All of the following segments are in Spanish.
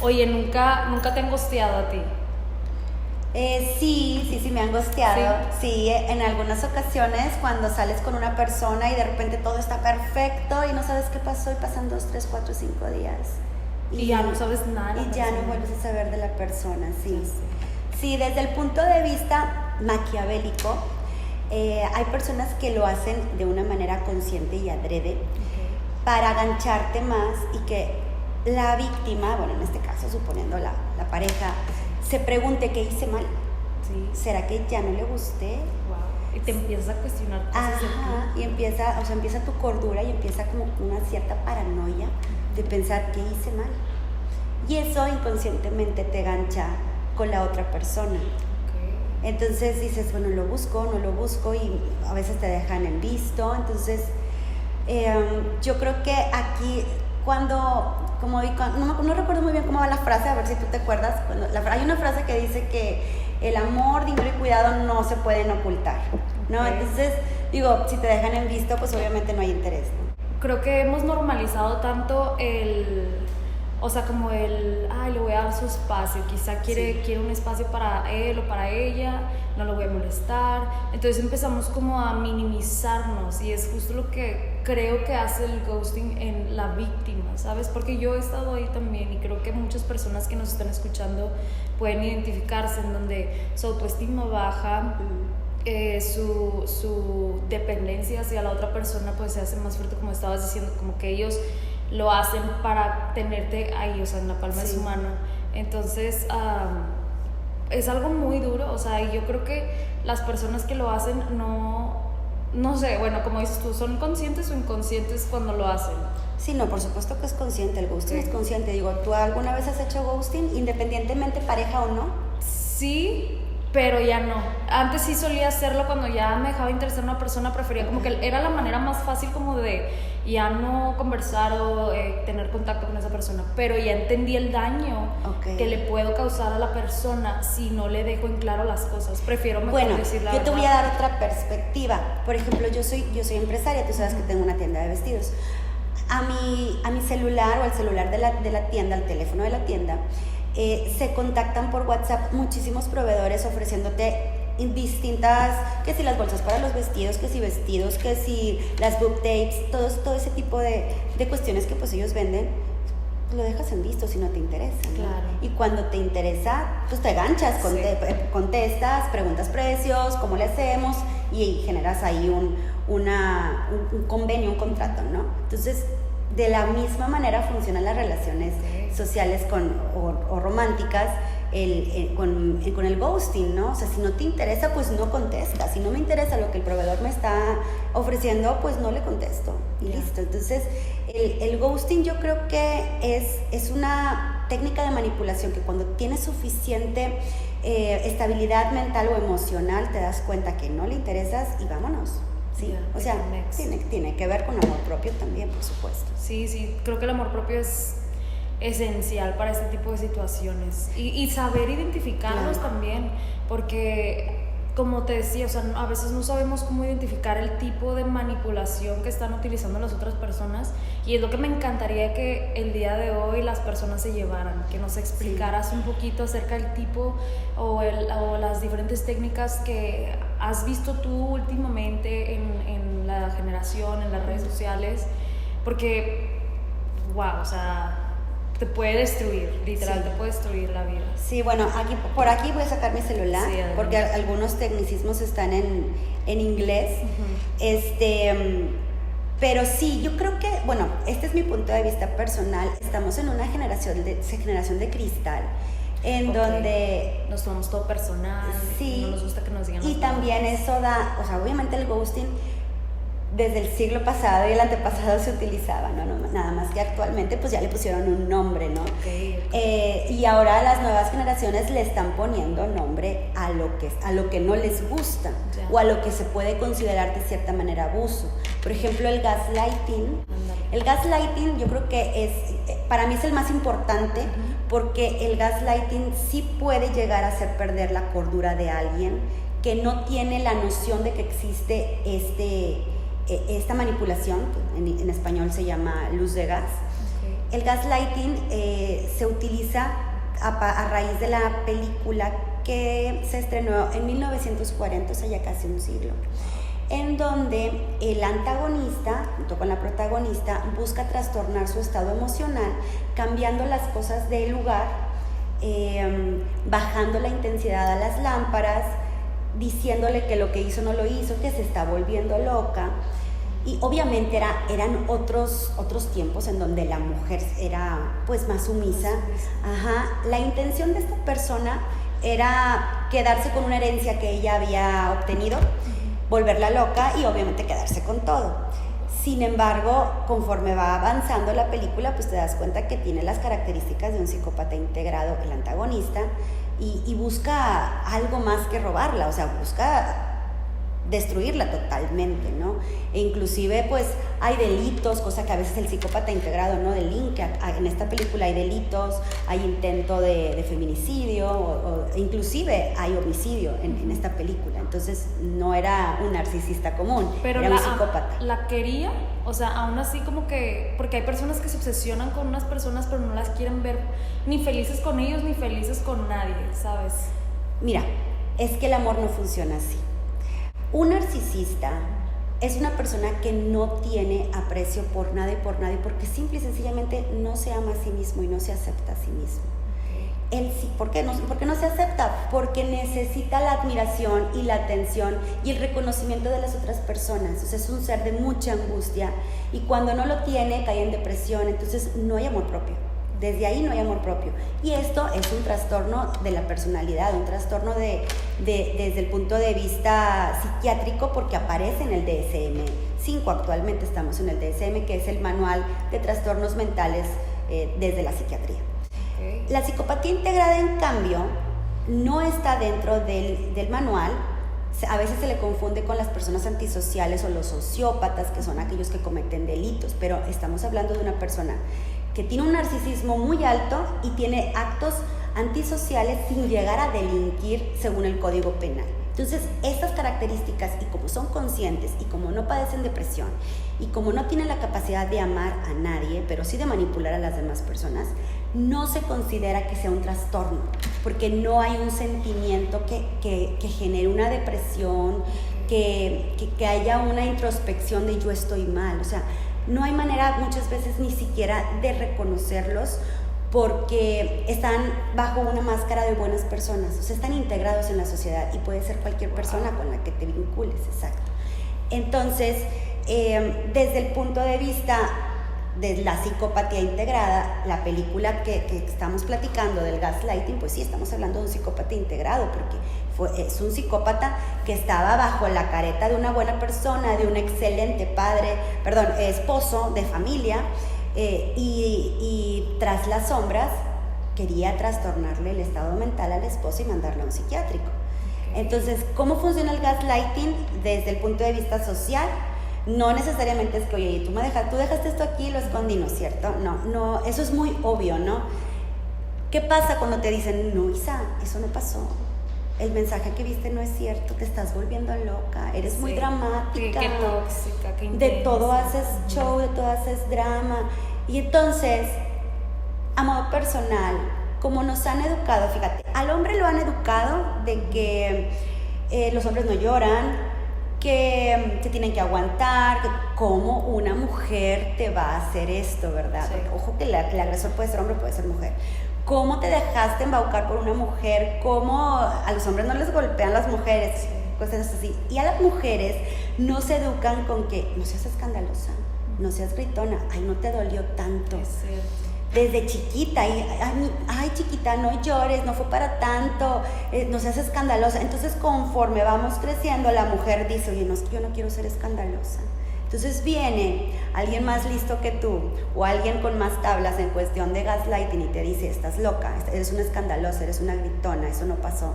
Oye, ¿nunca te han ghosteado a ti? Sí, me han ghosteado. Sí, en algunas ocasiones cuando sales con una persona y de repente todo está perfecto y no sabes qué pasó y pasan 2, 3, 4, 5 días. Y ya no sabes nada. Y ya no vuelves a saber de la persona, sí. Sí, desde el punto de vista maquiavélico, hay personas que lo hacen de una manera consciente y adrede para agancharte más y que la víctima, bueno, en este caso suponiendo la pareja, se pregunte qué hice mal. Sí. ¿Será que ya no le gusté? Wow. Y te empiezas a cuestionar cosas de ti. Y empieza tu cordura y empieza como una cierta paranoia de pensar qué hice mal. Y eso inconscientemente te gancha con la otra persona. Entonces dices, bueno, lo busco, no lo busco, y a veces te dejan en visto. Entonces, yo creo que aquí, no recuerdo muy bien cómo va la frase, a ver si tú te acuerdas. Hay una frase que dice que el amor, dinero y cuidado no se pueden ocultar, ¿no? Entonces, digo, si te dejan en visto, pues obviamente no hay interés, ¿no? Creo que hemos normalizado tanto le voy a dar su espacio, quizá quiere un espacio para él o para ella, no lo voy a molestar. Entonces empezamos como a minimizarnos, y es justo lo que creo que hace el ghosting en la víctima, ¿sabes? Porque yo he estado ahí también, y creo que muchas personas que nos están escuchando pueden identificarse en donde su autoestima baja, su dependencia hacia la otra persona pues se hace más fuerte, como estabas diciendo, como que ellos lo hacen para tenerte ahí, o sea, en la palma de su mano. Entonces, es algo muy duro, o sea, y yo creo que las personas que lo hacen no sé, bueno, como dices tú, ¿son conscientes o inconscientes cuando lo hacen? Sí, no, por supuesto que es consciente, el ghosting es consciente. Digo, ¿tú alguna vez has hecho ghosting, independientemente pareja o no? Sí, pero ya no. Antes sí solía hacerlo cuando ya me dejaba interesar una persona, prefería como que era la manera más fácil como de ya no conversar o tener contacto con esa persona, pero ya entendí el daño que le puedo causar a la persona si no le dejo en claro las cosas. Prefiero mejor decir la verdad. Yo te voy a dar otra perspectiva. Por ejemplo, yo soy empresaria, tú sabes que tengo una tienda de vestidos. A mi celular o al celular de la tienda, al teléfono de la tienda, se contactan por WhatsApp muchísimos proveedores ofreciéndote distintas, que si las bolsas para los vestidos, que si vestidos, que si las book tapes, todo ese tipo de cuestiones que pues ellos venden. Lo dejas en visto si no te interesa, ¿no? Claro. Y cuando te interesa, pues te ganchas, contestas, preguntas precios, cómo le hacemos, y generas ahí un convenio, un contrato, ¿no? Entonces, de la misma manera funcionan las relaciones sociales o románticas con el ghosting, ¿no? O sea, si no te interesa, pues no contestas. Si no me interesa lo que el proveedor me está ofreciendo, pues no le contesto. Y listo. Entonces, el ghosting yo creo que es una técnica de manipulación que cuando tienes suficiente estabilidad mental o emocional, te das cuenta que no le interesas y vámonos. Sí, o sea, tiene que ver con amor propio también, por supuesto. Sí, creo que el amor propio es esencial para este tipo de situaciones, y saber identificarlos también, porque como te decía, o sea, a veces no sabemos cómo identificar el tipo de manipulación que están utilizando las otras personas, y es lo que me encantaría que el día de hoy las personas se llevaran, que nos explicaras un poquito acerca del tipo o las diferentes técnicas que has visto tú últimamente en la generación, en las redes sociales, porque, wow, o sea, te puede destruir, literal, te puede destruir la vida. Sí, bueno, por aquí voy a sacar mi celular, porque algunos tecnicismos están en inglés. Pero sí, yo creo que, bueno, este es mi punto de vista personal. Estamos en una generación de cristal, en donde nos tomamos todo personal, no nos gusta que nos digan. Y también eso da, o sea, obviamente el ghosting desde el siglo pasado y el antepasado se utilizaba, ¿no? Nada más que actualmente pues ya le pusieron un nombre, ¿no? Y ahora las nuevas generaciones le están poniendo nombre a lo que no les gusta, o a lo que se puede considerar de cierta manera abuso. Por ejemplo, el gaslighting. El gaslighting yo creo que para mí es el más importante, porque el gaslighting sí puede llegar a hacer perder la cordura de alguien que no tiene la noción de que existe esta manipulación, en español se llama luz de gas. El gaslighting se utiliza a raíz de la película que se estrenó en 1940, o sea, ya casi un siglo, en donde el antagonista, junto con la protagonista, busca trastornar su estado emocional, cambiando las cosas de lugar, bajando la intensidad a las lámparas, diciéndole que lo que hizo no lo hizo, que se está volviendo loca. Y obviamente eran otros tiempos en donde la mujer era pues más sumisa. Ajá. La intención de esta persona era quedarse con una herencia que ella había obtenido, volverla loca y obviamente quedarse con todo. Sin embargo, conforme va avanzando la película, pues te das cuenta que tiene las características de un psicópata integrado, el antagonista, y busca algo más que robarla, o sea, busca destruirla totalmente, ¿no? E inclusive pues hay delitos, cosa que a veces el psicópata integrado no delinque. En esta película hay delitos, hay intento de feminicidio, o inclusive hay homicidio en esta película. Entonces no era un narcisista común, pero era un psicópata. La quería, o sea, aún así como que, porque hay personas que se obsesionan con unas personas pero no las quieren ver ni felices con ellos ni felices con nadie, ¿sabes? Mira, es que el amor no funciona así. Un narcisista es una persona que no tiene aprecio por nada y por nadie, porque simple y sencillamente no se ama a sí mismo y no se acepta a sí mismo. Él sí, ¿por qué no se acepta? Porque necesita la admiración y la atención y el reconocimiento de las otras personas. O sea, es un ser de mucha angustia y cuando no lo tiene cae en depresión, entonces no hay amor propio. Desde ahí no hay amor propio. Y esto es un trastorno de la personalidad, un trastorno desde el punto de vista psiquiátrico, porque aparece en el DSM-5. Actualmente estamos en el DSM, que es el manual de trastornos mentales desde la psiquiatría. Okay. La psicopatía integrada, en cambio, no está dentro del manual. A veces se le confunde con las personas antisociales o los sociópatas, que son aquellos que cometen delitos, pero estamos hablando de una persona que tiene un narcisismo muy alto y tiene actos antisociales sin llegar a delinquir según el Código Penal. Entonces, estas características, y como son conscientes, y como no padecen depresión, y como no tienen la capacidad de amar a nadie, pero sí de manipular a las demás personas, no se considera que sea un trastorno, porque no hay un sentimiento que genere una depresión, que haya una introspección de yo estoy mal. O sea, no hay manera muchas veces ni siquiera de reconocerlos, porque están bajo una máscara de buenas personas, o sea, están integrados en la sociedad y puede ser cualquier persona con la que te vincules, exacto. Entonces, desde el punto de vista de la psicopatía integrada, la película que estamos platicando del gaslighting, pues sí, estamos hablando de un psicópata integrado, porque es un psicópata que estaba bajo la careta de una buena persona, de un excelente esposo de familia, y tras las sombras quería trastornarle el estado mental a la esposa y mandarla a un psiquiátrico. Entonces, ¿cómo funciona el gaslighting desde el punto de vista social? No necesariamente es que, oye, tú dejaste esto aquí y lo escondí, ¿no es cierto? No, eso es muy obvio, ¿no? ¿Qué pasa cuando te dicen, no, Isa, eso no pasó? El mensaje que viste no es cierto, te estás volviendo loca, eres muy dramática. Qué tóxica, qué intensa. De todo haces show, de todo haces drama. Y entonces, a modo personal, como nos han educado, fíjate, al hombre lo han educado de que los hombres no lloran, que tienen que aguantar, que cómo una mujer te va a hacer esto, ¿verdad? Sí. Porque, ojo, que el agresor puede ser hombre, puede ser mujer. ¿Cómo te dejaste embaucar por una mujer? ¿Cómo a los hombres no les golpean las mujeres? Sí. Cosas así. Y a las mujeres no se educan con que no seas escandalosa, no seas gritona, ay, no te dolió tanto. Es cierto. Desde chiquita, ay, chiquita, no llores, no fue para tanto, no seas escandalosa. Entonces, conforme vamos creciendo, la mujer dice, oye, no, yo no quiero ser escandalosa. Entonces viene alguien más listo que tú o alguien con más tablas en cuestión de gaslighting y te dice, estás loca, eres una escandalosa, eres una gritona, eso no pasó.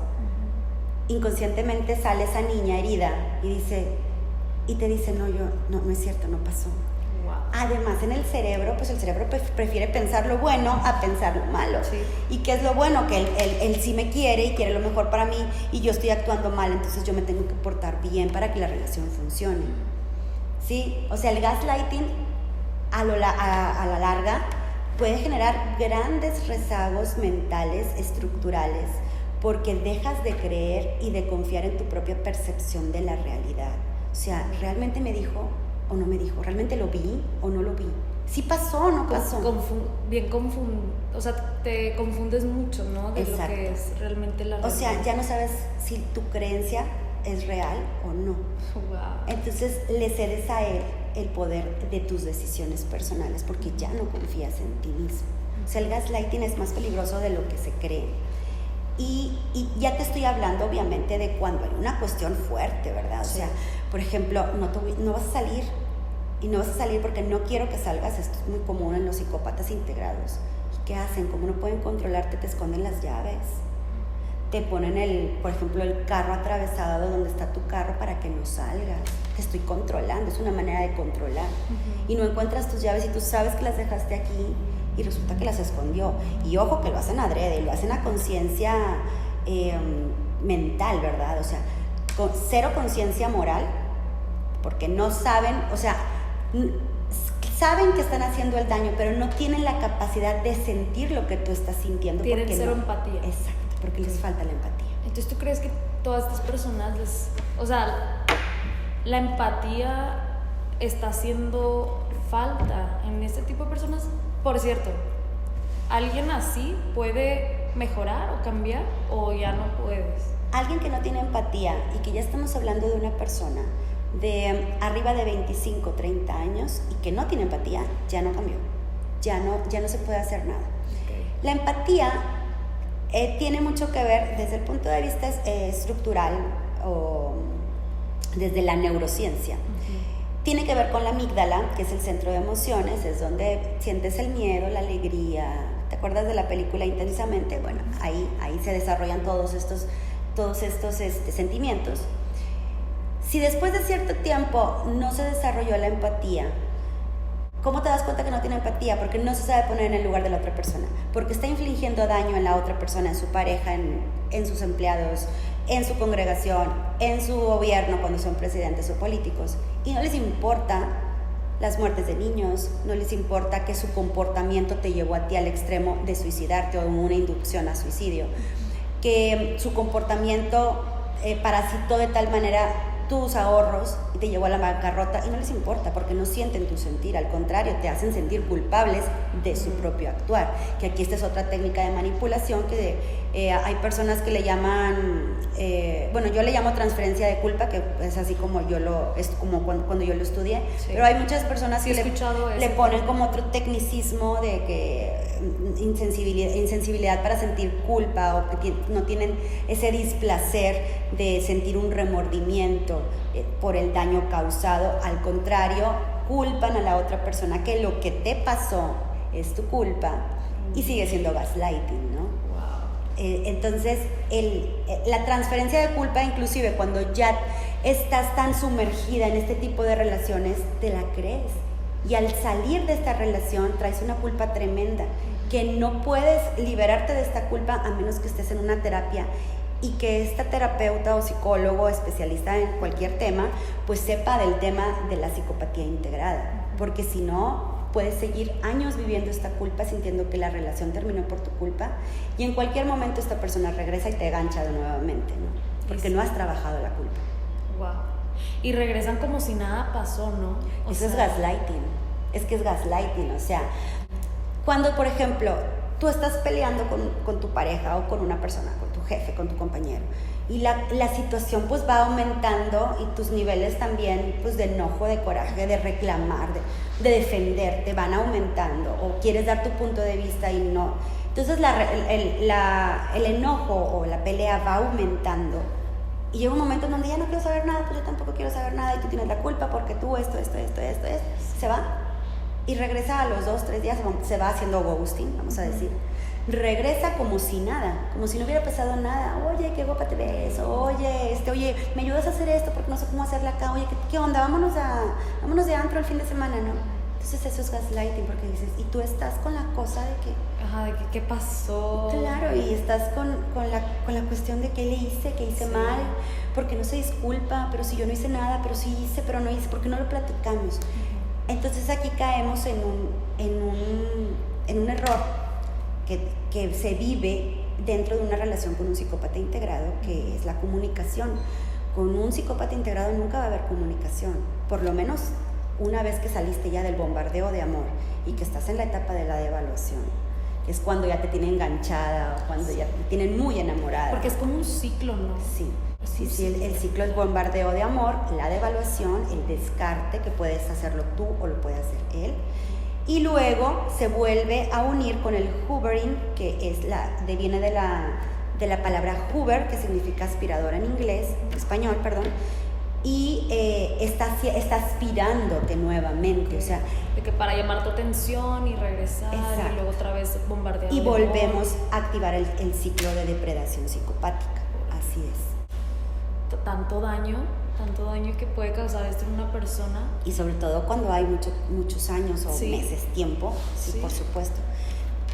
Inconscientemente sale esa niña herida y te dice, no es cierto, no pasó. Wow. Además, en el cerebro, pues el cerebro prefiere pensar lo bueno a pensar lo malo. Sí. ¿Y qué es lo bueno? Que él sí me quiere y quiere lo mejor para mí y yo estoy actuando mal, entonces yo me tengo que portar bien para que la relación funcione. ¿Sí? O sea, el gaslighting a la larga puede generar grandes rezagos mentales, estructurales, porque dejas de creer y de confiar en tu propia percepción de la realidad. O sea, ¿realmente me dijo o no me dijo? ¿Realmente lo vi o no lo vi? ¿Sí pasó o no pasó? O sea, te confundes mucho, ¿no? De Exacto. lo que es realmente la realidad. O sea, ya no sabes si tu creencia es real o no. Wow. Entonces le cedes a él el poder de tus decisiones personales porque ya no confías en ti mismo. O sea, el gaslighting es más peligroso de lo que se cree. Y ya te estoy hablando obviamente de cuando hay una cuestión fuerte, ¿verdad? O sea, por ejemplo, no vas a salir, y no vas a salir porque no quiero que salgas. Esto es muy común en los psicópatas integrados. ¿Y qué hacen? Como no pueden controlarte, te esconden las llaves. Te ponen por ejemplo, el carro atravesado donde está tu carro para que no salgas. Te estoy controlando, es una manera de controlar. Y no encuentras tus llaves y tú sabes que las dejaste aquí y resulta que las escondió. Y ojo que lo hacen adrede, lo hacen a conciencia mental, ¿verdad? O sea, con cero conciencia moral, porque no saben, o sea, saben que están haciendo el daño, pero no tienen la capacidad de sentir lo que tú estás sintiendo. Tienen cero empatía. Exacto, porque les falta la empatía. Entonces, ¿tú crees que todas estas personas o sea, la empatía está haciendo falta en este tipo de personas? Por cierto, ¿alguien así puede mejorar o cambiar o ya no puedes? Alguien que no tiene empatía y que ya estamos hablando de una persona de arriba de 25, 30 años y que no tiene empatía, ya no cambió, ya no se puede hacer nada. Okay. La empatía tiene mucho que ver desde el punto de vista estructural o desde la neurociencia. Tiene que ver con la amígdala, que es el centro de emociones, es donde sientes el miedo, la alegría. ¿Te acuerdas de la película Intensamente? Bueno, ahí se desarrollan todos estos sentimientos. Si después de cierto tiempo no se desarrolló la empatía, ¿cómo te das cuenta que no tiene empatía? Porque no se sabe poner en el lugar de la otra persona, porque está infligiendo daño en la otra persona, en su pareja, en sus empleados, en su congregación, en su gobierno cuando son presidentes o políticos, y no les importa las muertes de niños, no les importa que su comportamiento te llevó a ti al extremo de suicidarte o una inducción a suicidio, que su comportamiento parasitó de tal manera tus ahorros y te llevó a la bancarrota, y no les importa porque no sienten tu sentir, al contrario, te hacen sentir culpables de su propio actuar. Que aquí esta es otra técnica de manipulación que hay personas que le llaman, yo le llamo transferencia de culpa, que es así como es como cuando yo lo estudié, sí. Pero hay muchas personas que le ponen como otro tecnicismo de que insensibilidad para sentir culpa, o que no tienen ese displacer de sentir un remordimiento por el daño causado. Al contrario, culpan a la otra persona que lo que te pasó es tu culpa, y sigue siendo gaslighting, ¿no? Entonces, la transferencia de culpa, inclusive cuando ya estás tan sumergida en este tipo de relaciones, te la crees. Y al salir de esta relación traes una culpa tremenda, que no puedes liberarte de esta culpa a menos que estés en una terapia y que esta terapeuta o psicólogo especialista en cualquier tema, pues sepa del tema de la psicopatía integrada. Porque si no, puedes seguir años viviendo esta culpa, sintiendo que la relación terminó por tu culpa, y en cualquier momento esta persona regresa y te gancha de nuevamente, ¿no? Porque no has trabajado la culpa. Wow. Y regresan como si nada pasó, ¿no? Eso es gaslighting. Es que es gaslighting, o sea, cuando, por ejemplo, tú estás peleando con tu pareja o con una persona, con tu jefe, con tu compañero, y la situación pues va aumentando, y tus niveles también pues de enojo, de coraje, de reclamar, de defenderte van aumentando, o quieres dar tu punto de vista y no. Entonces el enojo o la pelea va aumentando, y llega un momento en donde ya no quiero saber nada, pues yo tampoco quiero saber nada, y tú tienes la culpa porque tú esto, se va. Y regresa a los 2-3 días, se va haciendo ghosting, vamos a decir. Regresa como si nada, como si no hubiera pasado nada. Oye, qué guapa te ves. Oye, ¿me ayudas a hacer esto? Porque no sé cómo hacerla acá. Oye, ¿qué onda? Vámonos de antro el fin de semana, ¿no? Entonces eso es gaslighting, porque dices, y tú estás con la cosa de que... Ajá, de que qué pasó. Claro, y estás con la cuestión de qué le hice, qué hice mal, porque no se disculpa, pero si yo no hice nada, pero sí hice, pero no hice, porque no lo platicamos. Entonces aquí caemos en en un error que se vive dentro de una relación con un psicópata integrado, que es la comunicación. Con un psicópata integrado nunca va a haber comunicación, por lo menos una vez que saliste ya del bombardeo de amor y que estás en la etapa de la devaluación, que es cuando ya te tienen enganchada o cuando ya te tienen muy enamorada. Porque es como un ciclo, ¿no? Sí. Sí, el ciclo es bombardeo de amor, la devaluación, el descarte, que puedes hacerlo tú o lo puede hacer él. Y luego se vuelve a unir con el hoovering, que es viene de la palabra hoover, que significa aspiradora en español, perdón, y está aspirándote nuevamente, o sea... De que para llamar tu atención y regresar, exacto. Y luego otra vez bombardear. Y volvemos a activar el ciclo de depredación psicopática, así es. Tanto daño que puede causar esto en una persona. Y sobre todo cuando hay muchos años o meses, tiempo, sí, por supuesto.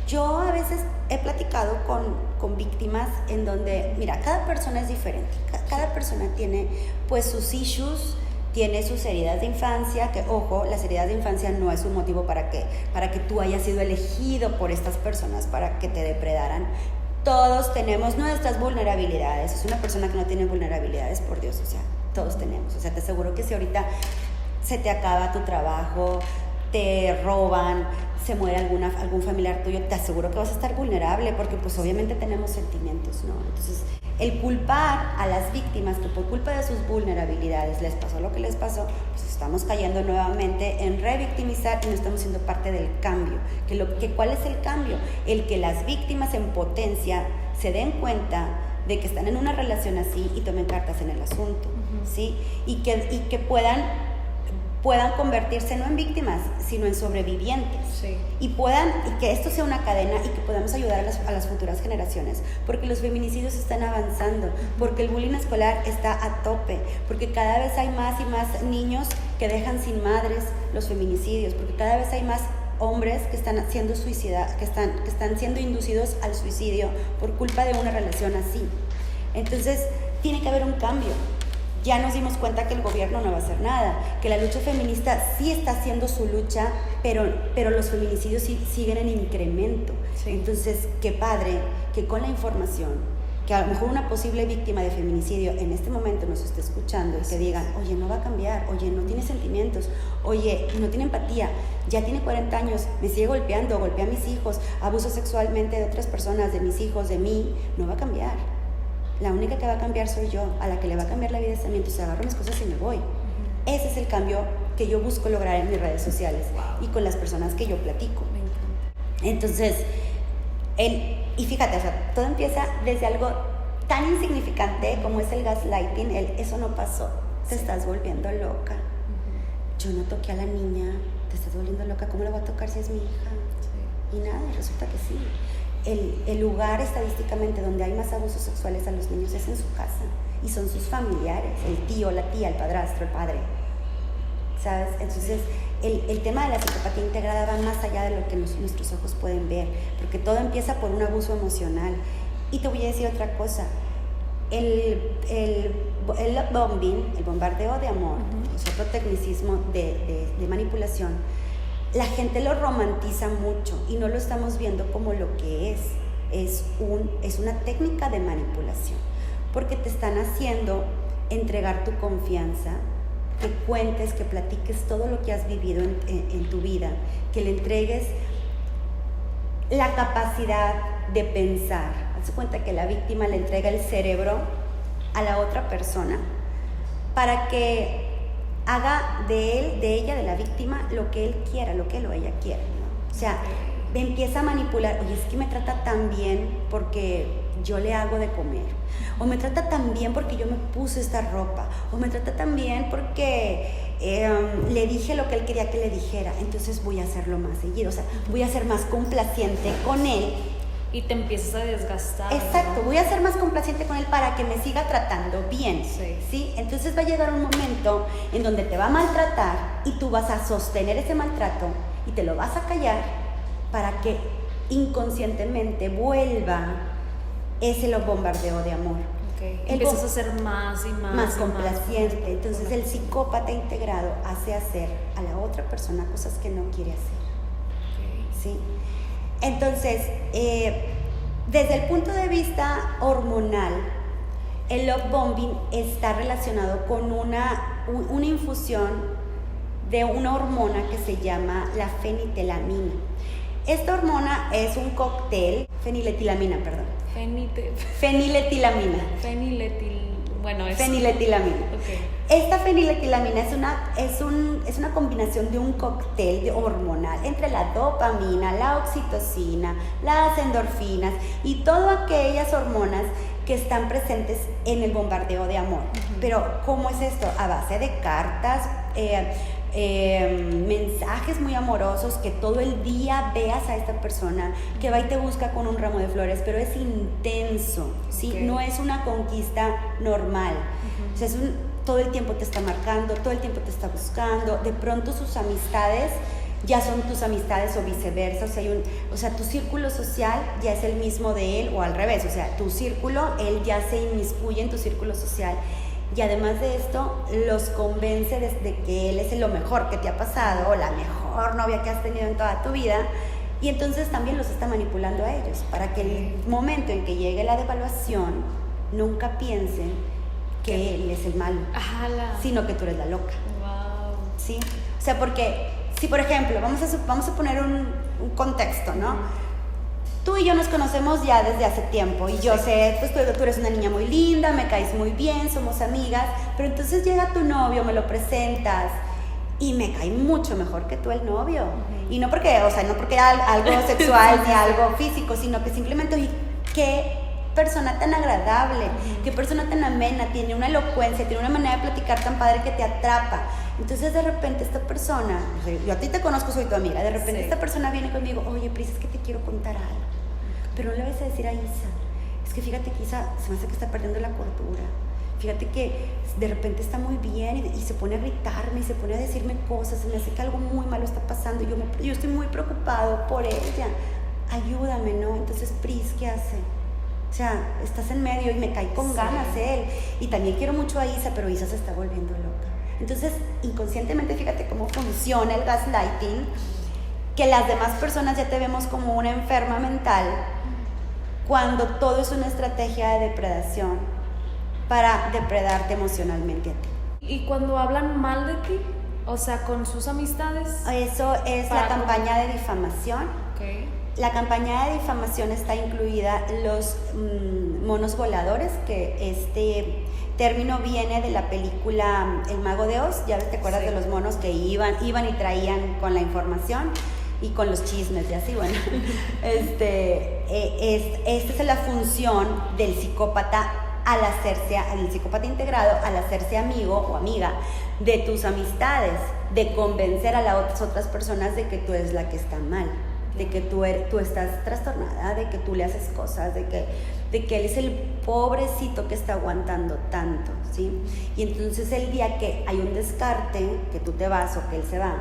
Yo a veces he platicado con víctimas en donde, mira, cada persona es diferente, cada persona tiene pues sus issues, tiene sus heridas de infancia, que ojo, las heridas de infancia no es un motivo para que tú hayas sido elegido por estas personas para que te depredaran. Todos tenemos nuestras vulnerabilidades. Es una persona que no tiene vulnerabilidades, por Dios, o sea, todos tenemos. O sea, te aseguro que si ahorita se te acaba tu trabajo, te roban, se muere algún familiar tuyo, te aseguro que vas a estar vulnerable, porque pues obviamente tenemos sentimientos, ¿no? Entonces, el culpar a las víctimas que por culpa de sus vulnerabilidades les pasó lo que les pasó, pues estamos cayendo nuevamente en revictimizar y no estamos siendo parte del cambio. ¿Cuál es el cambio? El que las víctimas en potencia se den cuenta de que están en una relación así y tomen cartas en el asunto, ¿sí? Y que puedan convertirse no en víctimas, sino en sobrevivientes. Sí. Y que esto sea una cadena y que podamos ayudar a las futuras generaciones, porque los feminicidios están avanzando, porque el bullying escolar está a tope, porque cada vez hay más y más niños que dejan sin madres los feminicidios, porque cada vez hay más hombres que están siendo que están siendo inducidos al suicidio por culpa de una relación así. Entonces, tiene que haber un cambio. Ya nos dimos cuenta que el gobierno no va a hacer nada, que la lucha feminista sí está haciendo su lucha, pero los feminicidios siguen en incremento. Sí. Entonces, qué padre que con la información, que a lo mejor una posible víctima de feminicidio en este momento nos esté escuchando y que digan, oye, no va a cambiar, oye, no tiene sentimientos, oye, no tiene empatía, ya tiene 40 años, me sigue golpeando, golpea a mis hijos, abuso sexualmente de otras personas, de mis hijos, de mí, no va a cambiar. La única que va a cambiar soy yo, a la que le va a cambiar la vida es a mí, entonces agarro mis cosas y me voy. Ese es el cambio que yo busco lograr en mis redes sociales y con las personas que yo platico. Me encanta. Entonces, y fíjate, o sea, todo empieza desde algo tan insignificante como es el gaslighting, eso no pasó, te estás volviendo loca. Yo no toqué a la niña, te estás volviendo loca, ¿cómo la voy a tocar si es mi hija? Sí. Y nada, resulta que sí. El lugar estadísticamente donde hay más abusos sexuales a los niños es en su casa y son sus familiares, el tío, la tía, el padrastro, el padre, ¿sabes? Entonces el tema de la psicopatía integrada va más allá de lo que nuestros ojos pueden ver, porque todo empieza por un abuso emocional. Y te voy a decir otra cosa, el love bombing, el bombardeo de amor, es otro tecnicismo de manipulación. La gente lo romantiza mucho y no lo estamos viendo como lo que es. Es una técnica de manipulación, porque te están haciendo entregar tu confianza, que cuentes, que platiques todo lo que has vivido en tu vida, que le entregues la capacidad de pensar. Haz cuenta que la víctima le entrega el cerebro a la otra persona para que haga de él, de ella, de la víctima, lo que él quiera, lo que él o ella quiera, ¿no? O sea, empieza a manipular, oye, es que me trata tan bien porque yo le hago de comer, o me trata tan bien porque yo me puse esta ropa, o me trata tan bien porque le dije lo que él quería que le dijera, entonces voy a hacerlo más seguido, o sea, voy a ser más complaciente con él. Y te empiezas a desgastar. Exacto, ¿no? voy a ser más complaciente con él para que me siga tratando bien. Sí. ¿Sí? Entonces va a llegar un momento en donde te va a maltratar y tú vas a sostener ese maltrato y te lo vas a callar para que inconscientemente vuelva ese bombardeo de amor. Okay. Empiezas a ser más y más complaciente. Más. Entonces el psicópata integrado hace hacer a la otra persona cosas que no quiere hacer. Okay. ¿Sí? Entonces, desde el punto de vista hormonal, el love bombing está relacionado con una infusión de una hormona que se llama la fenitilamina. Esta hormona es un cóctel, feniletilamina. Feniletilamina. Okay. Esta feniletilamina es una combinación de un cóctel hormonal entre la dopamina, la oxitocina, las endorfinas y todas aquellas hormonas que están presentes en el bombardeo de amor. Pero ¿cómo es esto? A base de cartas, mensajes muy amorosos, que todo el día veas a esta persona que va y te busca con un ramo de flores, pero es intenso, ¿sí? Okay. No es una conquista normal. O sea, todo el tiempo te está marcando, todo el tiempo te está buscando. De pronto sus amistades ya son tus amistades o viceversa. O sea, tu círculo social ya es el mismo de él, o al revés. O sea, tu círculo, él ya se inmiscuye en tu círculo social. Y además de esto, los convence de que él es lo mejor que te ha pasado, o la mejor novia que has tenido en toda tu vida. Y entonces también los está manipulando a ellos, para que el momento en que llegue la devaluación, nunca piensen que él es el malo, sino que tú eres la loca. Wow. ¿Sí? O sea, porque si, por ejemplo, vamos a poner un contexto, ¿no? Tú y yo nos conocemos ya desde hace tiempo, y yo sé, pues tú eres una niña muy linda, me caes muy bien, somos amigas, pero entonces llega tu novio, me lo presentas, y me cae mucho mejor que tú el novio. Y no porque, no porque algo sexual ni algo físico, sino que simplemente, oye, qué persona tan agradable, qué persona tan amena, tiene una elocuencia, tiene una manera de platicar tan padre que te atrapa. Entonces de repente esta persona, yo a ti te conozco, soy tu amiga, de repente esta persona viene conmigo, oye, Pris, es que te quiero contar algo, pero no le vas a decir a Isa, es que fíjate que Isa se me hace que está perdiendo la cordura, fíjate que de repente está muy bien y se pone a gritarme y se pone a decirme cosas, se me hace que algo muy malo está pasando, yo estoy muy preocupado por ella, ayúdame, ¿no? Entonces, Pris, ¿qué hace? O sea, estás en medio y me cae con ganas él, y también quiero mucho a Isa, pero Isa se está volviendo loca. Entonces, inconscientemente, fíjate cómo funciona el gaslighting, que las demás personas ya te vemos como una enferma mental, cuando todo es una estrategia de depredación para depredarte emocionalmente a ti. ¿Y cuando hablan mal de ti? O sea, con sus amistades. Eso es la campaña de difamación. Okay. La campaña de difamación está incluida los monos voladores, que este término viene de la película El Mago de Oz. Ya te acuerdas de los monos que iban y traían con la información y con los chismes y así, bueno. Esta es la función del psicópata del psicópata integrado, al hacerse amigo o amiga de tus amistades, de convencer a las otras personas de que tú eres la que está mal, de que tú estás trastornada, de que tú le haces cosas, de que él es el pobrecito que está aguantando tanto, ¿sí? Y entonces el día que hay un descarte, que tú te vas o que él se va,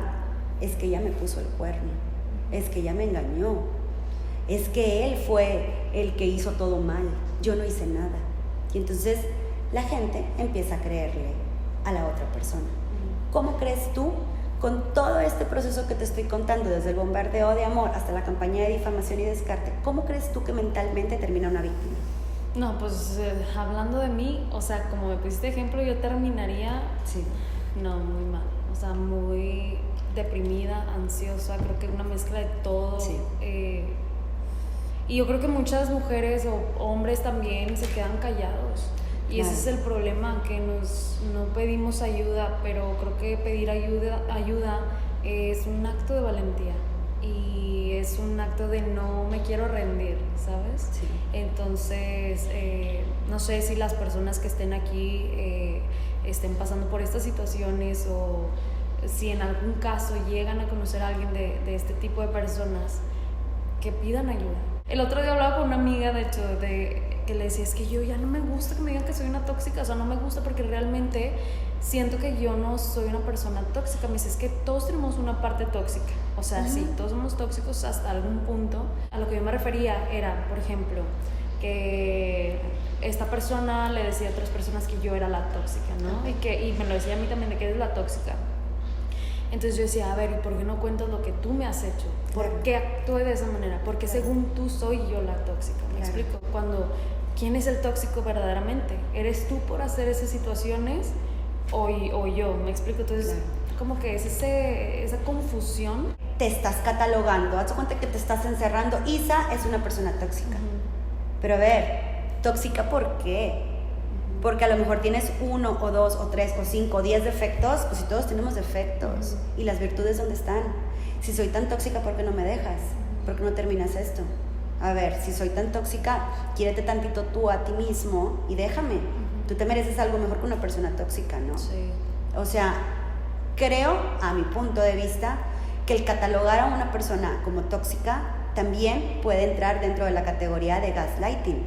es que ella me puso el cuerno, es que ella me engañó, es que él fue el que hizo todo mal, yo no hice nada. Y entonces la gente empieza a creerle a la otra persona. ¿Cómo crees tú, con todo este proceso que te estoy contando, desde el bombardeo de amor hasta la campaña de difamación y descarte, cómo crees tú que mentalmente termina una víctima? No, pues hablando de mí, o sea, como me pusiste ejemplo, yo terminaría, no, muy mal, o sea, muy deprimida, ansiosa, creo que una mezcla de todo. Y yo creo que muchas mujeres o hombres también se quedan callados. Y ese es el problema, que no pedimos ayuda, pero creo que pedir ayuda es un acto de valentía. Y es un acto de no me quiero rendir, ¿sabes? Sí. Entonces, no sé si las personas que estén aquí estén pasando por estas situaciones, o si en algún caso llegan a conocer a alguien de este tipo de personas, que pidan ayuda. El otro día hablaba con una amiga, de hecho, que le decía, es que yo ya no me gusta que me digan que soy una tóxica, o sea, no me gusta porque realmente siento que yo no soy una persona tóxica. Me dice, es que todos tenemos una parte tóxica, o sea, sí, todos somos tóxicos hasta algún punto. A lo que yo me refería era, por ejemplo, que esta persona le decía a otras personas que yo era la tóxica, ¿no? Y me lo decía a mí también, de que eres la tóxica. Entonces yo decía, a ver, ¿y por qué no cuentas lo que tú me has hecho? ¿Por qué actué de esa manera? Porque según tú soy yo la tóxica, ¿me explico? ¿Quién es el tóxico verdaderamente? ¿Eres tú por hacer esas situaciones o yo? ¿Me explico? Entonces, como que es esa confusión. Te estás catalogando, haz cuenta que te estás encerrando. Isa es una persona tóxica. Pero a ver, ¿tóxica por qué? Porque a lo mejor tienes 1 o 2 o 3 o 5 o 10 defectos, pues si todos tenemos defectos. ¿Y las virtudes dónde están? Si soy tan tóxica, ¿por qué no me dejas? ¿Por qué no terminas esto? A ver, si soy tan tóxica, quiérete tantito tú a ti mismo y déjame. Tú te mereces algo mejor que una persona tóxica, ¿no? Sí. O sea, creo, a mi punto de vista, que el catalogar a una persona como tóxica también puede entrar dentro de la categoría de gaslighting,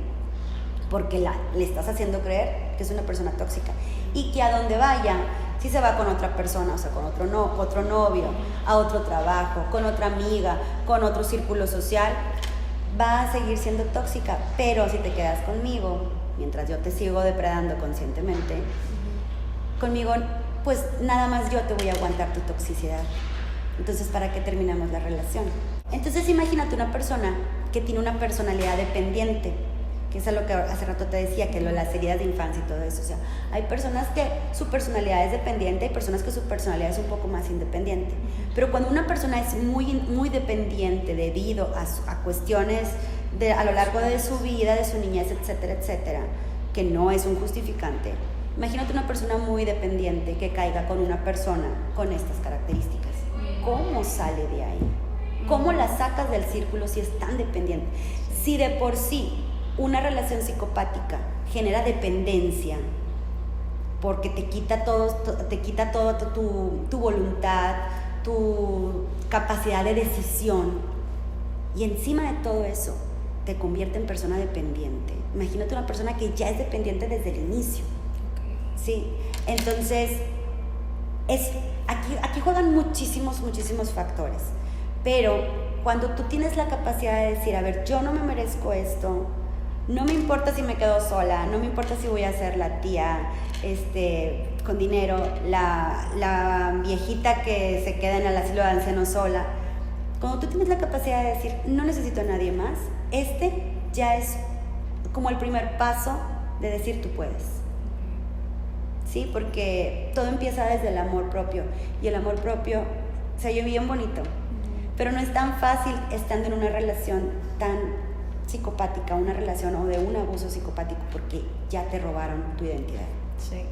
porque le estás haciendo creer que es una persona tóxica y que a donde vaya, si se va con otra persona, o sea, con otro novio, a otro trabajo, con otra amiga, con otro círculo social, va a seguir siendo tóxica. Pero si te quedas conmigo, mientras yo te sigo depredando conscientemente, conmigo, pues nada más yo te voy a aguantar tu toxicidad. Entonces, ¿para qué terminamos la relación? Entonces, imagínate una persona que tiene una personalidad dependiente, que es lo que hace rato te decía, que las heridas de infancia y todo eso. O sea, hay personas que su personalidad es dependiente, hay personas que su personalidad es un poco más independiente. Pero cuando una persona es muy dependiente debido a cuestiones a lo largo de su vida, de su niñez, etcétera, etcétera, que no es un justificante. Imagínate una persona muy dependiente que caiga con una persona con estas características. ¿Cómo sale de ahí? ¿Cómo la sacas del círculo si es tan dependiente? Si de por sí una relación psicopática genera dependencia, porque te quita todo tu voluntad, tu capacidad de decisión, y encima de todo eso te convierte en persona dependiente. Imagínate una persona que ya es dependiente desde el inicio. Sí, entonces aquí juegan muchísimos factores, pero cuando tú tienes la capacidad de decir, a ver, yo no me merezco esto, no me importa si me quedo sola, no me importa si voy a ser la tía con dinero, la viejita que se queda en el asilo de ancianos sola. Cuando tú tienes la capacidad de decir, no necesito a nadie más, ya es como el primer paso de decir, tú puedes. ¿Sí? Porque todo empieza desde el amor propio, y el amor propio se oye bien bonito, pero no es tan fácil estando en una relación tan psicopática, una relación o de un abuso psicopático, porque ya te robaron tu identidad. Sí.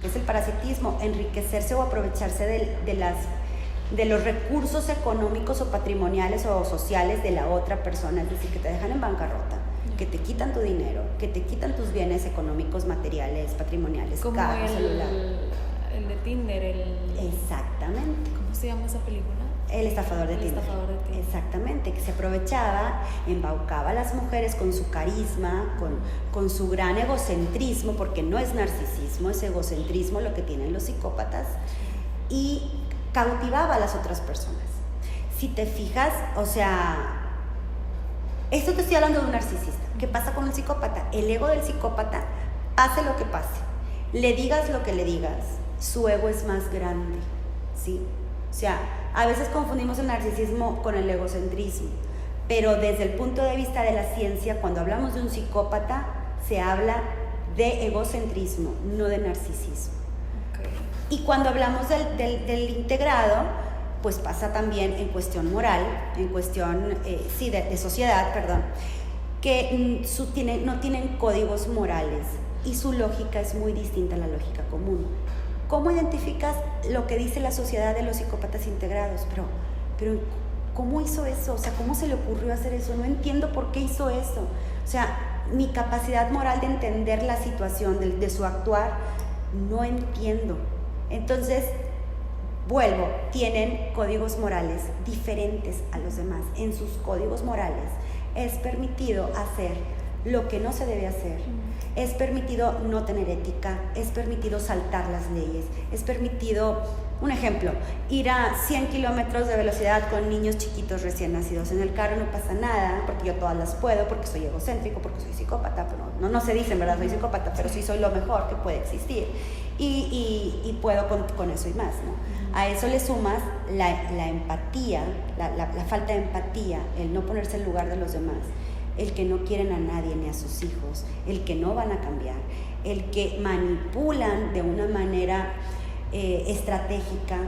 Es el parasitismo, enriquecerse o aprovecharse de los recursos económicos o patrimoniales o sociales de la otra persona, es decir, que te dejan en bancarrota, que te quitan tu dinero, que te quitan tus bienes económicos, materiales, patrimoniales, como carro, celular. El de Tinder, Exactamente. ¿Cómo se llama esa película? El estafador de Tinder. Exactamente, que se aprovechaba, embaucaba a las mujeres con su carisma, con su gran egocentrismo, porque no es narcisismo, es egocentrismo lo que tienen los psicópatas, y cautivaba a las otras personas. Si te fijas, o sea, esto te estoy hablando de un narcisista. ¿Qué pasa con el psicópata? El ego del psicópata, pase lo que pase, le digas lo que le digas, su ego es más grande, ¿sí? O sea, a veces confundimos el narcisismo con el egocentrismo, pero desde el punto de vista de la ciencia, cuando hablamos de un psicópata, se habla de egocentrismo, no de narcisismo. Okay. Y cuando hablamos del integrado, pues pasa también en cuestión moral, en cuestión, de sociedad, perdón, que no tienen códigos morales y su lógica es muy distinta a la lógica común. ¿Cómo identificas lo que dice la sociedad de los psicópatas integrados? Pero ¿cómo hizo eso? O sea, ¿cómo se le ocurrió hacer eso? No entiendo por qué hizo eso. O sea, mi capacidad moral de entender la situación, de su actuar, no entiendo. Entonces, vuelvo, tienen códigos morales diferentes a los demás. En sus códigos morales es permitido hacer lo que no se debe hacer. Es permitido no tener ética, es permitido saltar las leyes, es permitido, un ejemplo, ir a 100 kilómetros de velocidad con niños chiquitos recién nacidos. En el carro no pasa nada, porque yo todas las puedo, porque soy egocéntrico, porque soy psicópata, pero no se dicen, ¿verdad? Soy psicópata, pero sí soy lo mejor que puede existir. Y puedo con eso y más, ¿no? A eso le sumas la empatía, la falta de empatía, el no ponerse en lugar de los demás, el que no quieren a nadie ni a sus hijos, el que no van a cambiar, el que manipulan de una manera estratégica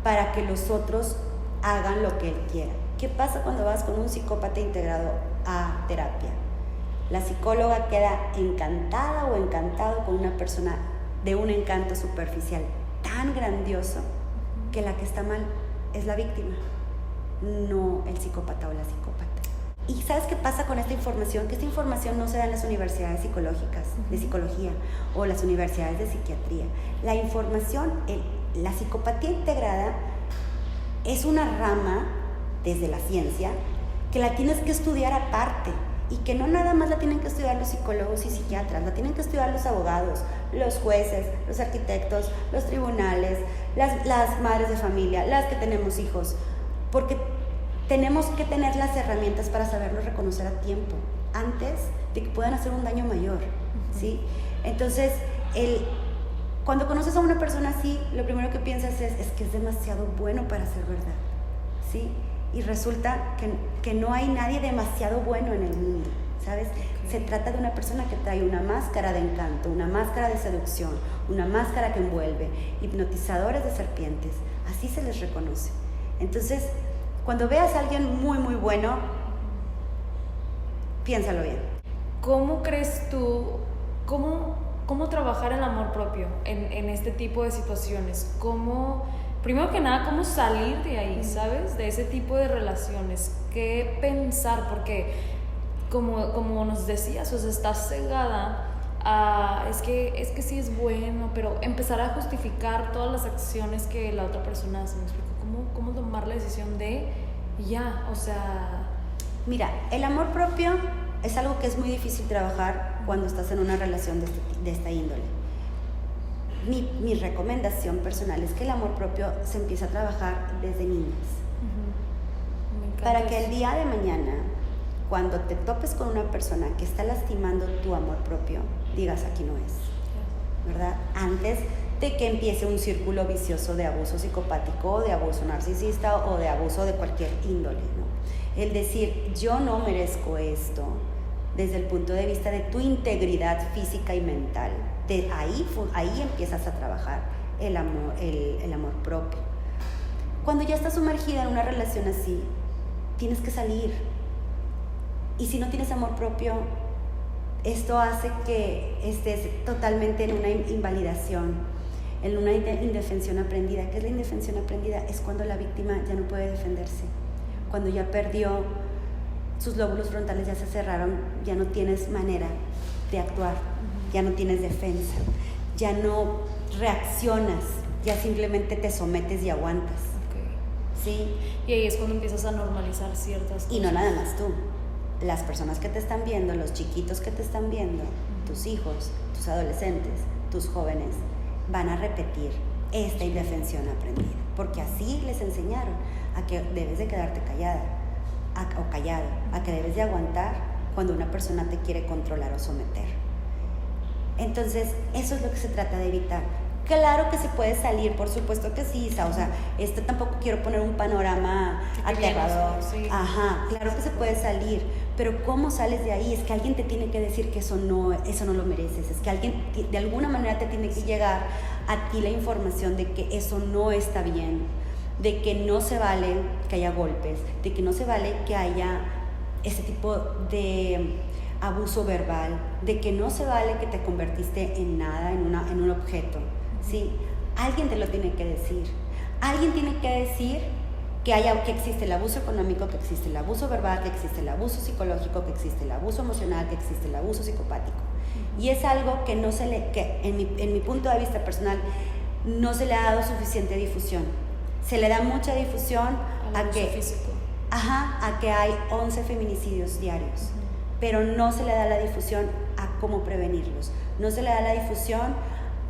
para que los otros hagan lo que él quiera. ¿Qué pasa cuando vas con un psicópata integrado a terapia? La psicóloga queda encantada o encantado con una persona de un encanto superficial tan grandioso que la que está mal es la víctima, no el psicópata o la psicópata. ¿Y sabes qué pasa con esta información? Que esta información no se da en las universidades psicológicas, de psicología, o las universidades de psiquiatría. La información, la psicopatía integrada es una rama desde la ciencia que la tienes que estudiar aparte, y que no nada más la tienen que estudiar los psicólogos y psiquiatras, la tienen que estudiar los abogados, los jueces, los arquitectos, los tribunales, las madres de familia, las que tenemos hijos, porque tenemos que tener las herramientas para saberlos reconocer a tiempo, antes de que puedan hacer un daño mayor, ¿sí? Entonces, cuando conoces a una persona así, lo primero que piensas es que es demasiado bueno para ser verdad, ¿sí? Y resulta que no hay nadie demasiado bueno en el mundo, ¿sabes? Se trata de una persona que trae una máscara de encanto, una máscara de seducción, una máscara que envuelve, hipnotizadores de serpientes, así se les reconoce. Entonces, cuando veas a alguien muy, muy bueno, piénsalo bien. ¿Cómo crees tú, cómo trabajar el amor propio en este tipo de situaciones? Primero que nada, ¿cómo salir de ahí, sabes? De ese tipo de relaciones. ¿Qué pensar? Porque, como nos decías, o sea, estás cegada a... Es que sí es bueno, pero empezar a justificar todas las acciones que la otra persona hace. ¿Me explico? ¿Cómo tomar la decisión de ya? O sea... Mira, el amor propio es algo que es muy difícil trabajar cuando estás en una relación de esta índole. Mi recomendación personal es que el amor propio se empiece a trabajar desde niñas. Para que el día de mañana, cuando te topes con una persona que está lastimando tu amor propio, digas, aquí no es, ¿verdad? Antes de que empiece un círculo vicioso de abuso psicopático, o de abuso narcisista, o de abuso de cualquier índole, ¿no? El decir, yo no merezco esto, desde el punto de vista de tu integridad física y mental. Ahí empiezas a trabajar el amor propio. Cuando ya estás sumergida en una relación así, tienes que salir. Y si no tienes amor propio, esto hace que estés totalmente en una invalidación, en una indefensión aprendida. ¿Qué es la indefensión aprendida? Es cuando la víctima ya no puede defenderse, cuando ya perdió, sus lóbulos frontales ya se cerraron, ya no tienes manera de actuar. Ya no tienes defensa, ya no reaccionas, ya simplemente te sometes y aguantas. ¿Sí? Y ahí es cuando empiezas a normalizar ciertas cosas. Y no nada más tú, las personas que te están viendo, los chiquitos que te están viendo, tus hijos, tus adolescentes, tus jóvenes, van a repetir esta indefensión aprendida, porque así les enseñaron a que debes de quedarte callada o callado, a que debes de aguantar cuando una persona te quiere controlar o someter. Entonces, eso es lo que se trata de evitar. Claro que se puede salir, por supuesto que sí, o sea, tampoco quiero poner un panorama aterrador. Sí. Ajá, claro que se puede salir, pero ¿cómo sales de ahí? Es que alguien te tiene que decir que eso no lo mereces, es que alguien de alguna manera te tiene que llegar a ti la información de que eso no está bien, de que no se vale que haya golpes, de que no se vale que haya ese tipo de abuso verbal, de que no se vale que te convertiste en nada, en un objeto, ¿sí? Alguien te lo tiene que decir. Alguien tiene que decir que existe el abuso económico, que existe el abuso verbal, que existe el abuso psicológico, que existe el abuso emocional, que existe el abuso psicopático. Y es algo que en mi punto de vista personal no se le ha dado suficiente difusión. Se le da mucha difusión a que hay 11 feminicidios diarios. Pero no se le da la difusión a cómo prevenirlos, no se le da la difusión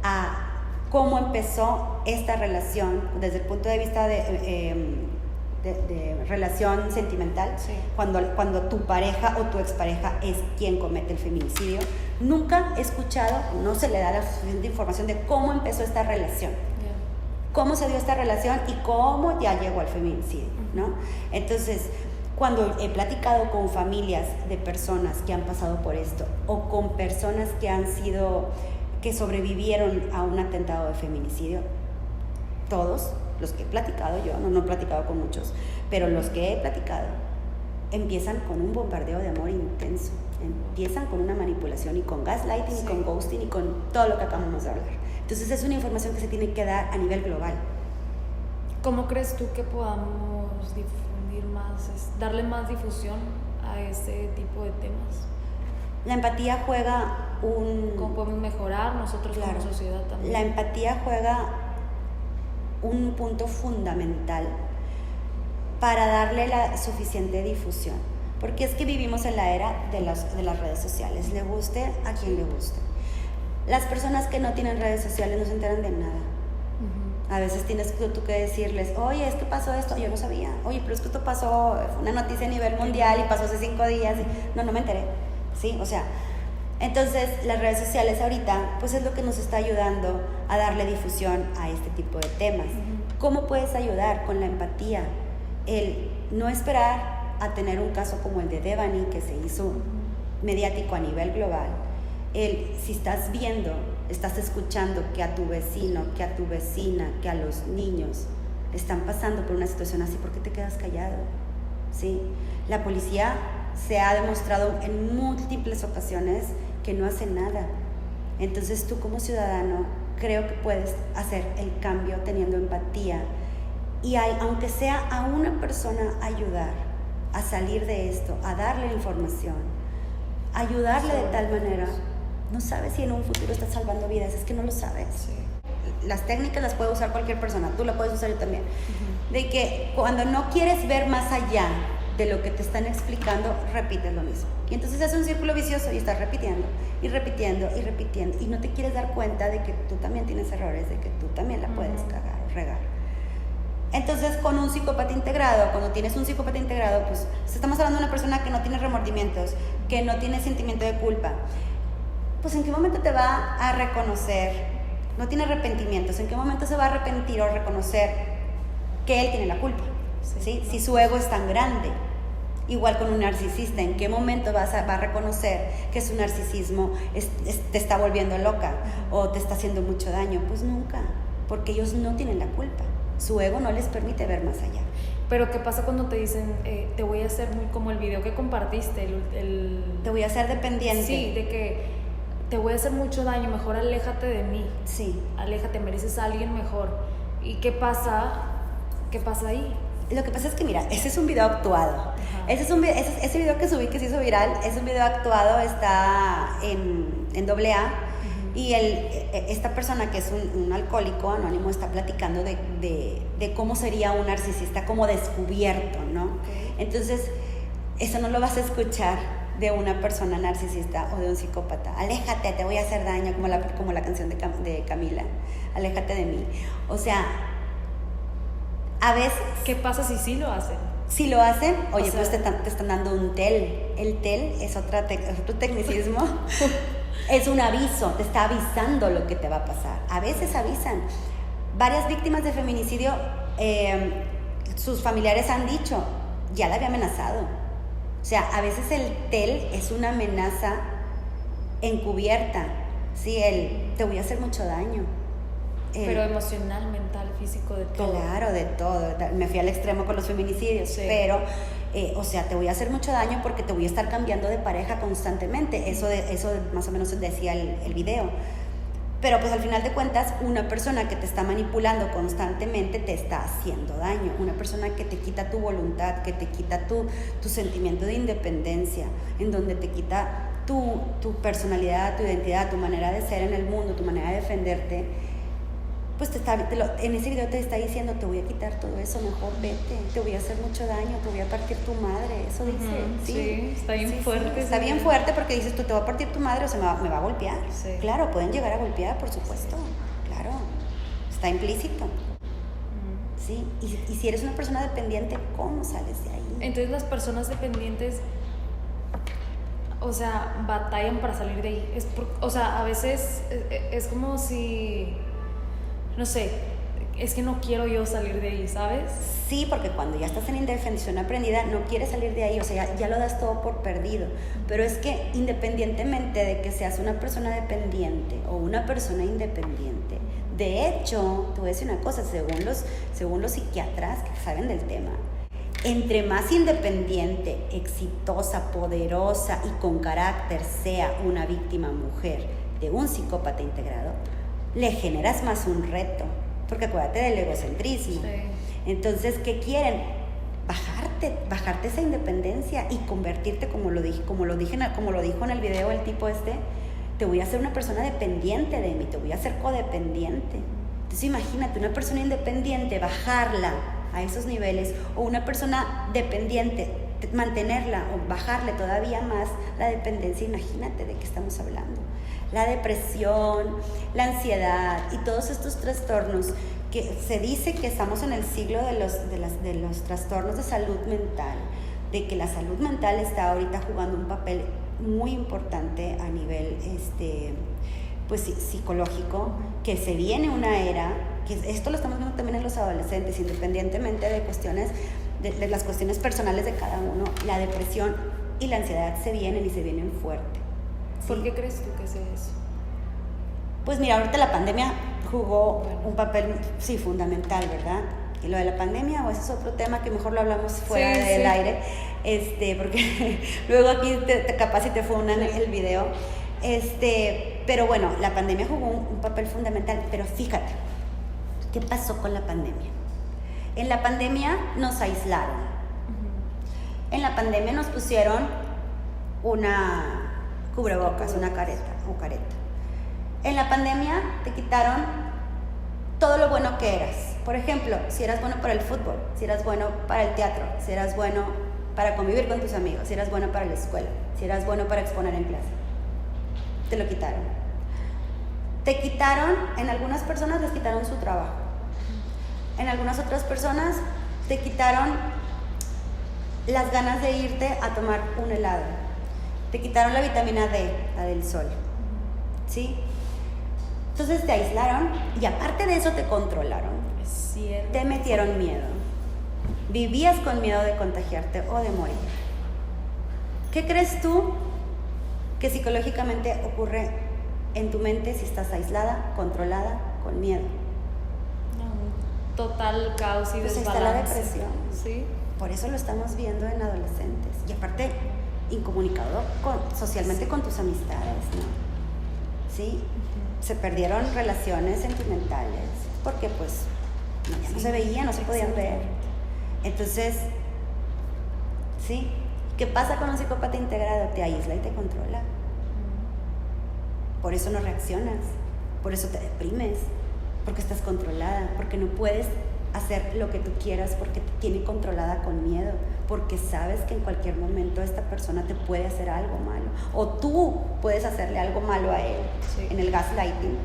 a cómo empezó esta relación desde el punto de vista de relación sentimental, Sí. cuando tu pareja o tu expareja es quien comete el feminicidio. Nunca he escuchado, no se le da la suficiente información de cómo empezó esta relación, cómo se dio esta relación y cómo ya llegó al feminicidio, ¿no? Entonces, cuando he platicado con familias de personas que han pasado por esto o con personas que sobrevivieron a un atentado de feminicidio, todos los que he platicado yo, no he platicado con muchos, pero los que he platicado empiezan con un bombardeo de amor intenso, empiezan con una manipulación y con gaslighting, sí, y con ghosting y con todo lo que acabamos de hablar. Entonces es una información que se tiene que dar a nivel global. ¿Cómo crees tú que podamos difundir más, darle más difusión a ese tipo de temas? La empatía juega ¿Cómo podemos mejorar nosotros, claro, como sociedad también? La empatía juega un punto fundamental para darle la suficiente difusión, porque es que vivimos en la era de las redes sociales, le guste a quien le guste. Las personas que no tienen redes sociales no se enteran de nada. A veces tienes tú que decirles, oye, es que pasó esto, yo no sabía, oye, pero es que esto pasó, fue una noticia a nivel mundial y pasó hace 5 días, no me enteré, ¿sí? O sea, entonces las redes sociales ahorita pues es lo que nos está ayudando a darle difusión a este tipo de temas. ¿Cómo puedes ayudar? Con la empatía, el no esperar a tener un caso como el de Devani, que se hizo mediático a nivel global. Si estás viendo, estás escuchando que a tu vecino, que a tu vecina, que a los niños están pasando por una situación así, ¿por qué te quedas callado? ¿Sí? La policía se ha demostrado en múltiples ocasiones que no hace nada. Entonces tú como ciudadano creo que puedes hacer el cambio teniendo empatía y aunque sea a una persona ayudar a salir de esto, a darle información, ayudarle de tal manera. No sabes si en un futuro estás salvando vidas, es que no lo sabes. Sí. Las técnicas las puede usar cualquier persona, tú la puedes usar yo también. De que cuando no quieres ver más allá de lo que te están explicando, repites lo mismo. Y entonces es un círculo vicioso y estás repitiendo y repitiendo y repitiendo. Y no te quieres dar cuenta de que tú también tienes errores, de que tú también la puedes cagar o regar. Entonces, con un psicópata integrado, cuando tienes un psicópata integrado, pues estamos hablando de una persona que no tiene remordimientos, que no tiene sentimiento de culpa. Pues ¿en qué momento te va a reconocer? No tiene arrepentimientos. ¿En qué momento se va a arrepentir o reconocer que él tiene la culpa? ¿Sí? Si su ego es tan grande. Igual con un narcisista, ¿en qué momento va a reconocer que su narcisismo te está volviendo loca o te está haciendo mucho daño? Pues nunca, porque ellos no tienen la culpa. Su ego no les permite ver más allá. Pero ¿qué pasa cuando te dicen, te voy a hacer muy como el video que compartiste? Te voy a hacer dependiente. Sí, de que te voy a hacer mucho daño, mejor aléjate de mí. Sí. Aléjate, mereces a alguien mejor. ¿Y qué pasa? ¿Qué pasa ahí? Lo que pasa es que, mira, ese es un video actuado. Ese video que subí, que se hizo viral, es un video actuado, está en AA. Y esta persona que es un alcohólico anónimo está platicando de cómo sería un narcisista como descubierto, ¿no? Okay. Entonces, eso no lo vas a escuchar de una persona narcisista o de un psicópata. Aléjate, te voy a hacer daño, como la canción de Camila. Aléjate de mí. O sea, a veces... ¿Qué pasa si sí lo hacen? Si lo hacen, oye, pues te están dando un TEL. El TEL es otro tecnicismo. Es un aviso, te está avisando lo que te va a pasar. A veces avisan. Varias víctimas de feminicidio, sus familiares han dicho, ya la había amenazado. O sea, a veces el TEL es una amenaza encubierta. Sí, te voy a hacer mucho daño. Pero emocional, mental, físico, de todo. Claro, de todo. Me fui al extremo con los feminicidios, sí. Pero... o sea, te voy a hacer mucho daño porque te voy a estar cambiando de pareja constantemente. Eso más o menos decía el video. Pero pues al final de cuentas, una persona que te está manipulando constantemente te está haciendo daño. Una persona que te quita tu voluntad, que te quita tu sentimiento de independencia, en donde te quita tu personalidad, tu identidad, tu manera de ser en el mundo, tu manera de defenderte. Pues en ese video te está diciendo, te voy a quitar todo eso, mejor vete, te voy a hacer mucho daño, te voy a partir tu madre, eso dice. Sí, está bien fuerte. Sí, está bien fuerte porque dices, tú te va a partir tu madre, o sea, me va a golpear. Sí. Claro, pueden llegar a golpear, por supuesto, claro, está implícito. ¿sí? Y si eres una persona dependiente, ¿cómo sales de ahí? Entonces las personas dependientes, o sea, batallan para salir de ahí. O sea, a veces es como si, no sé, es que no quiero yo salir de ahí, ¿sabes? Sí, porque cuando ya estás en indefensión aprendida, no quieres salir de ahí, o sea, ya lo das todo por perdido. Pero es que independientemente de que seas una persona dependiente o una persona independiente, de hecho, te voy a decir una cosa, según los psiquiatras que saben del tema, entre más independiente, exitosa, poderosa y con carácter sea una víctima mujer de un psicópata integrado, le generas más un reto. Porque acuérdate del egocentrismo. Sí. Entonces, ¿qué quieren? Bajarte esa independencia y convertirte, como lo dijo en el video el tipo te voy a hacer una persona dependiente de mí, te voy a hacer codependiente. Entonces, imagínate, una persona independiente, bajarla a esos niveles, o una persona dependiente, mantenerla o bajarle todavía más la dependencia. Imagínate de qué estamos hablando. La depresión, la ansiedad y todos estos trastornos que se dice que estamos en el siglo de los trastornos de salud mental, de que la salud mental está ahorita jugando un papel muy importante a nivel pues psicológico, que se viene una era, que esto lo estamos viendo también en los adolescentes, independientemente de cuestiones de las cuestiones personales de cada uno, la depresión y la ansiedad se vienen fuerte. ¿Sí? ¿Por qué crees tú que sea eso? Pues mira, ahorita la pandemia jugó un papel, sí, fundamental, ¿verdad? Y lo de la pandemia, o ese es otro tema que mejor lo hablamos fuera del aire, porque luego aquí capaz si te funan el video. Pero bueno, la pandemia jugó un papel fundamental, pero fíjate, ¿qué pasó con la pandemia? En la pandemia nos aislaron. En la pandemia nos pusieron una cubrebocas, una careta. En la pandemia te quitaron todo lo bueno que eras. Por ejemplo, si eras bueno para el fútbol, si eras bueno para el teatro, si eras bueno para convivir con tus amigos, si eras bueno para la escuela, si eras bueno para exponer en clase. Te lo quitaron. Te quitaron, en algunas personas les quitaron su trabajo. En algunas otras personas te quitaron las ganas de irte a tomar un helado. Te quitaron la vitamina D, la del sol. ¿Sí? Entonces te aislaron y aparte de eso te controlaron. Es cierto. Te metieron miedo. Vivías con miedo de contagiarte o de morir. ¿Qué crees tú que psicológicamente ocurre en tu mente si estás aislada, controlada, con miedo? Total caos y desbalance. Está la depresión. Sí. Por eso lo estamos viendo en adolescentes. Y aparte, incomunicado socialmente con tus amistades, ¿no? ¿Sí? Se perdieron relaciones sentimentales porque pues ya no se veían, no se podían ver. Entonces, ¿sí? ¿Qué pasa con un psicópata integrado? Te aísla y te controla. Por eso no reaccionas, por eso te deprimes, porque estás controlada, porque no puedes hacer lo que tú quieras, porque te tiene controlada con miedo, porque sabes que en cualquier momento esta persona te puede hacer algo malo, o tú puedes hacerle algo malo a él, sí, en el gaslighting,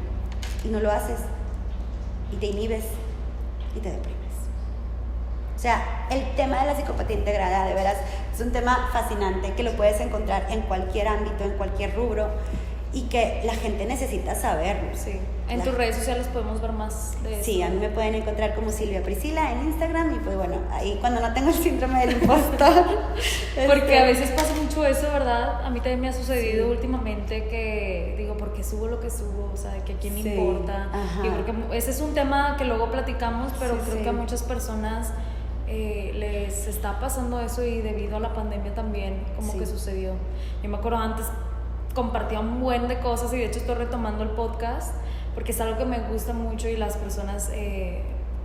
y no lo haces, y te inhibes, y te deprimes. O sea, el tema de la psicopatía integrada, de veras, es un tema fascinante, que lo puedes encontrar en cualquier ámbito, en cualquier rubro, y que la gente necesita saberlo. Sí. En tus redes sociales podemos ver más de eso. Sí, a mí me pueden encontrar como Silvia Priscila en Instagram, y pues bueno, ahí cuando no tengo el síndrome del impostor. Porque a veces pasa mucho eso, ¿verdad? A mí también me ha sucedido últimamente que digo, ¿por qué subo lo que subo? O sea, que a quién le importa. Y porque ese es un tema que luego platicamos, pero creo que a muchas personas les está pasando eso, y debido a la pandemia también como que sucedió. Yo me acuerdo antes compartía un buen de cosas, y de hecho estoy retomando el podcast porque es algo que me gusta mucho, y las personas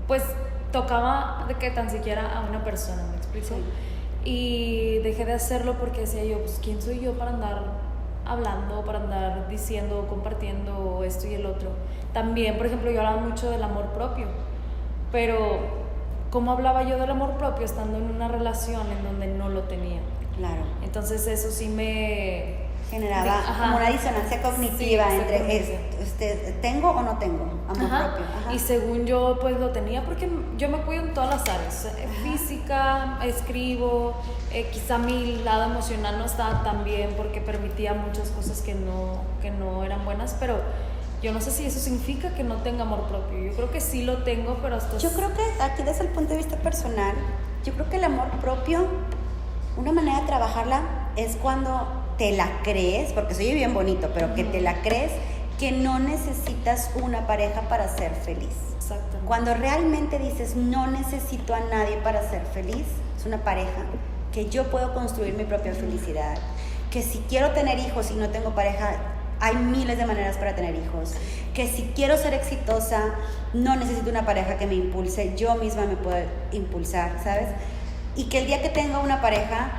pues tocaba de que tan siquiera a una persona, ¿me explico? Y dejé de hacerlo porque decía yo, pues ¿quién soy yo para andar hablando, para andar diciendo, compartiendo esto y el otro? También, por ejemplo, yo hablaba mucho del amor propio, pero ¿cómo hablaba yo del amor propio estando en una relación en donde no lo tenía? Claro. Entonces eso sí me generaba como una disonancia cognitiva entre ¿tengo o no tengo amor propio? Ajá. Y según yo, pues lo tenía porque yo me cuido en todas las áreas, física, escribo, quizá mi lado emocional no estaba tan bien porque permitía muchas cosas que no eran buenas, pero yo no sé si eso significa que no tenga amor propio. Yo creo que sí lo tengo, pero hasta... Yo creo que aquí desde el punto de vista personal, yo creo que el amor propio, una manera de trabajarla es cuando te la crees, porque se oye bien bonito, pero que te la crees, que no necesitas una pareja para ser feliz. Exactamente. Cuando realmente dices, no necesito a nadie para ser feliz, es una pareja, que yo puedo construir mi propia felicidad, que si quiero tener hijos y no tengo pareja, hay miles de maneras para tener hijos, que si quiero ser exitosa, no necesito una pareja que me impulse, yo misma me puedo impulsar, ¿sabes? Y que el día que tenga una pareja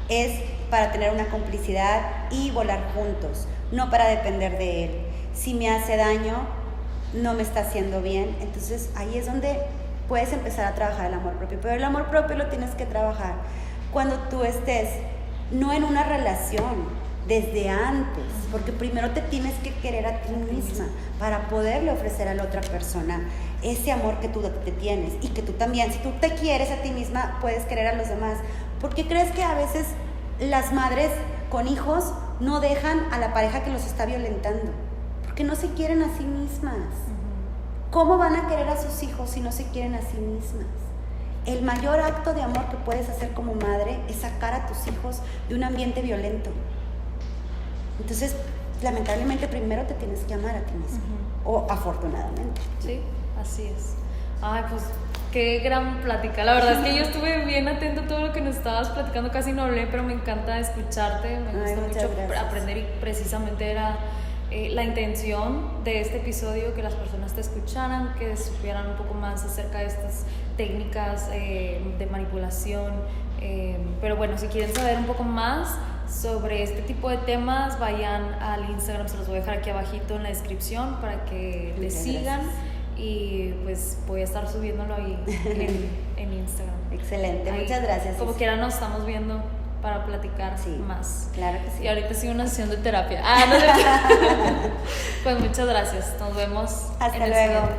es para tener una complicidad y volar juntos, no para depender de él. Si me hace daño, no me está haciendo bien, entonces ahí es donde puedes empezar a trabajar el amor propio, pero el amor propio lo tienes que trabajar cuando tú estés no en una relación, desde antes, porque primero te tienes que querer a ti misma para poderle ofrecer a la otra persona ese amor que tú te tienes y que tú también, si tú te quieres a ti misma, puedes querer a los demás. ¿Por qué crees que a veces las madres con hijos no dejan a la pareja que los está violentando? Porque no se quieren a sí mismas. ¿Cómo van a querer a sus hijos si no se quieren a sí mismas? El mayor acto de amor que puedes hacer como madre es sacar a tus hijos de un ambiente violento. Entonces, lamentablemente, primero te tienes que amar a ti mismo. O afortunadamente. Sí, así es. Ay, pues, qué gran plática. La verdad es que yo estuve bien atento a todo lo que nos estabas platicando. Casi no hablé, pero me encanta escucharte. Me gusta mucho aprender y precisamente era la intención de este episodio, que las personas te escucharan, que supieran un poco más acerca de estas técnicas de manipulación. Pero bueno, si quieren saber un poco más sobre este tipo de temas, vayan al Instagram, se los voy a dejar aquí abajito en la descripción para que le sigan. Y pues voy a estar subiéndolo ahí en Instagram. Excelente, ahí, muchas gracias. Como quiera nos estamos viendo para platicar más. Claro que sí. Y ahorita sigo una sesión de terapia. Pues muchas gracias, nos vemos. Hasta luego.